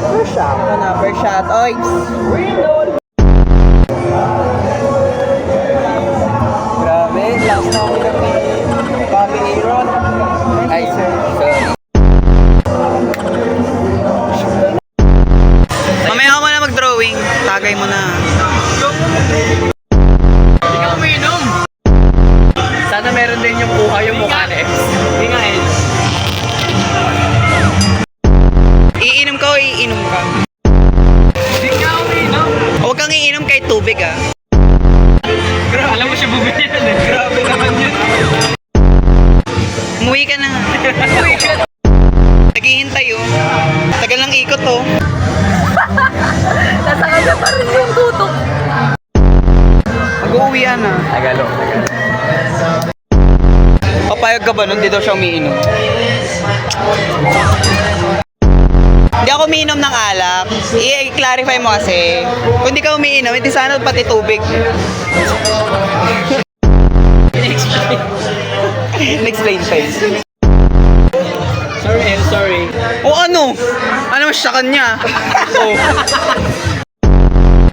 First shot. Ito na, first shot. Oy! Grabe, last na ako ng Bobby Aaron. Ay, sir. Mamaya ako na mag-drawing. Tagay mo na. Hindi ka umiinom. Sana meron din yung buha yung mukha na Hindi nga eh. Iinom ka o iinom ka? Hindi ka umiinom. Huwag kang iinom kahit tubig ah. Alam mo siya bumili yan eh. Grabe naman yun. Umuwi ka na. Naghihintay oh. Tagal ng ikot oh. Nasa kanya pa rin yung tutok. Mag-uuwian na. Tagalog. Papayag ka ba nun? Di daw siya umiinom. Hindi ako umiinom ng alak. I-clarify mo kasi. Kung di ka umiinom, hindi sana pati tubig. Explain face. Sorry, I'm sorry. O ano? Ano mas sa kanya? Oh.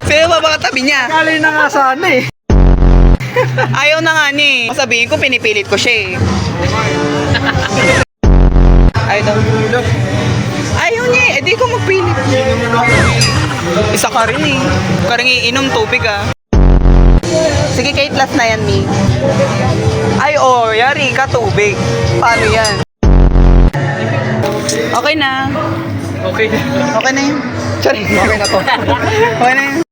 Sino ba baka tabi niya? Kali na nga sana eh. Ayaw na nga niya eh. Sabihin ko, pinipilit ko siya eh. Ayaw daw. Ayaw niya eh. Di ko magpilit. Isa ka rin eh. Karang iinom tubig ah. Sige, kahit last na yan, Mi. Ay, oh, yari ka tubig. Paano yan? Okay na. Okay. Okay na yun. Sorry. Okay na to. Okay na yun.